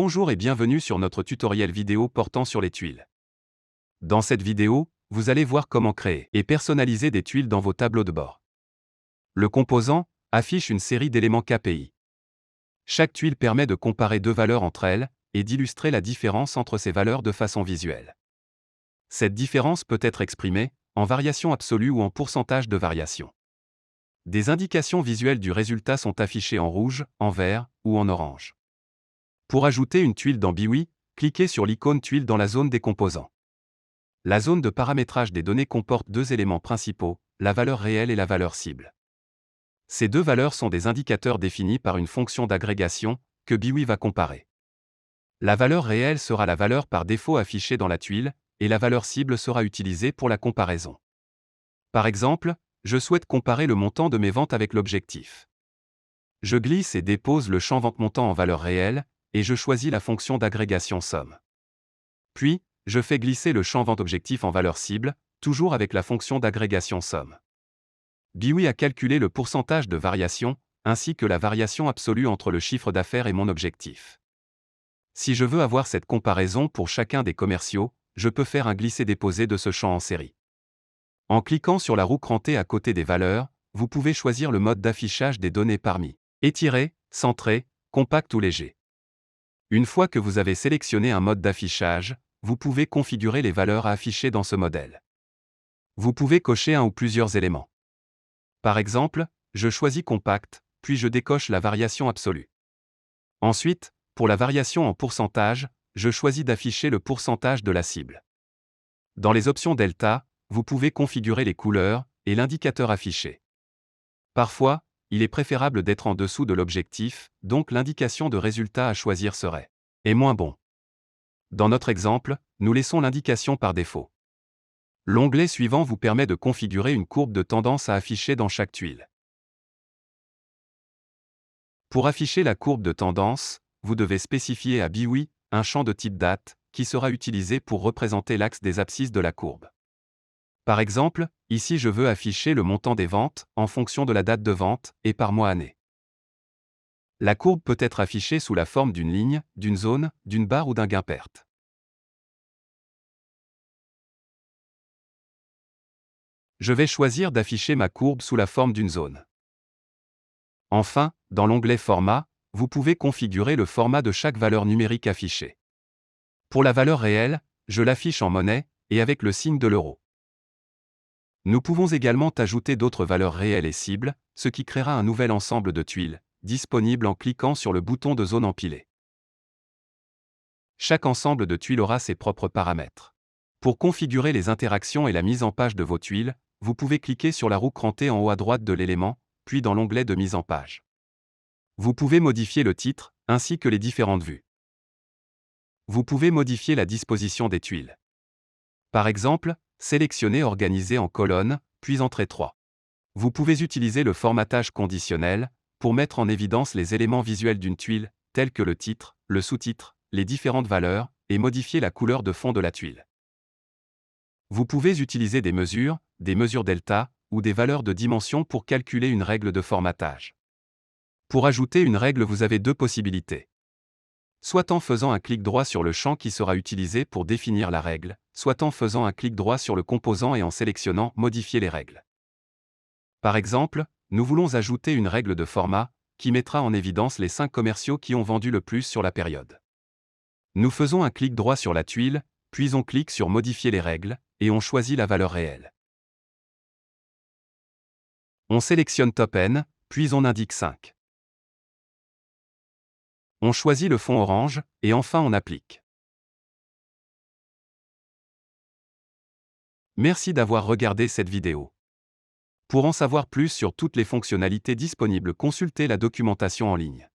Bonjour et bienvenue sur notre tutoriel vidéo portant sur les tuiles. Dans cette vidéo, vous allez voir comment créer et personnaliser des tuiles dans vos tableaux de bord. Le composant affiche une série d'éléments KPI. Chaque tuile permet de comparer deux valeurs entre elles et d'illustrer la différence entre ces valeurs de façon visuelle. Cette différence peut être exprimée en variation absolue ou en pourcentage de variation. Des indications visuelles du résultat sont affichées en rouge, en vert ou en orange. Pour ajouter une tuile dans BIWI, cliquez sur l'icône tuile dans la zone des composants. La zone de paramétrage des données comporte deux éléments principaux, la valeur réelle et la valeur cible. Ces deux valeurs sont des indicateurs définis par une fonction d'agrégation que BIWI va comparer. La valeur réelle sera la valeur par défaut affichée dans la tuile, et la valeur cible sera utilisée pour la comparaison. Par exemple, je souhaite comparer le montant de mes ventes avec l'objectif. Je glisse et dépose le champ vente montant en valeur réelle, et je choisis la fonction d'agrégation somme. Puis, je fais glisser le champ vente objectif en valeur cible, toujours avec la fonction d'agrégation somme. BIWI a calculé le pourcentage de variation, ainsi que la variation absolue entre le chiffre d'affaires et mon objectif. Si je veux avoir cette comparaison pour chacun des commerciaux, je peux faire un glisser-déposer de ce champ en série. En cliquant sur la roue crantée à côté des valeurs, vous pouvez choisir le mode d'affichage des données parmi étiré, centré, compact ou léger. Une fois que vous avez sélectionné un mode d'affichage, vous pouvez configurer les valeurs à afficher dans ce modèle. Vous pouvez cocher un ou plusieurs éléments. Par exemple, je choisis compact, puis je décoche la variation absolue. Ensuite, pour la variation en pourcentage, je choisis d'afficher le pourcentage de la cible. Dans les options delta, vous pouvez configurer les couleurs et l'indicateur affiché. Parfois, il est préférable d'être en dessous de l'objectif, donc l'indication de résultat à choisir serait « et moins bon ». Dans notre exemple, nous laissons l'indication par défaut. L'onglet suivant vous permet de configurer une courbe de tendance à afficher dans chaque tuile. Pour afficher la courbe de tendance, vous devez spécifier à BIWI un champ de type date, qui sera utilisé pour représenter l'axe des abscisses de la courbe. Par exemple, ici je veux afficher le montant des ventes en fonction de la date de vente et par mois-année. La courbe peut être affichée sous la forme d'une ligne, d'une zone, d'une barre ou d'un gain-perte. Je vais choisir d'afficher ma courbe sous la forme d'une zone. Enfin, dans l'onglet Format, vous pouvez configurer le format de chaque valeur numérique affichée. Pour la valeur réelle, je l'affiche en monnaie et avec le signe de l'euro. Nous pouvons également ajouter d'autres valeurs réelles et cibles, ce qui créera un nouvel ensemble de tuiles, disponible en cliquant sur le bouton de zone empilée. Chaque ensemble de tuiles aura ses propres paramètres. Pour configurer les interactions et la mise en page de vos tuiles, vous pouvez cliquer sur la roue crantée en haut à droite de l'élément, puis dans l'onglet de mise en page. Vous pouvez modifier le titre, ainsi que les différentes vues. Vous pouvez modifier la disposition des tuiles. Par exemple, sélectionnez Organiser en colonnes, puis Entrée 3. Vous pouvez utiliser le formatage conditionnel pour mettre en évidence les éléments visuels d'une tuile, tels que le titre, le sous-titre, les différentes valeurs, et modifier la couleur de fond de la tuile. Vous pouvez utiliser des mesures delta, ou des valeurs de dimension pour calculer une règle de formatage. Pour ajouter une règle, vous avez deux possibilités. Soit en faisant un clic droit sur le champ qui sera utilisé pour définir la règle, soit en faisant un clic droit sur le composant et en sélectionnant « Modifier les règles ». Par exemple, nous voulons ajouter une règle de format, qui mettra en évidence les 5 commerciaux qui ont vendu le plus sur la période. Nous faisons un clic droit sur la tuile, puis on clique sur « Modifier les règles » et on choisit la valeur réelle. On sélectionne Top N, puis on indique 5. On choisit le fond orange, et enfin on applique. Merci d'avoir regardé cette vidéo. Pour en savoir plus sur toutes les fonctionnalités disponibles, consultez la documentation en ligne.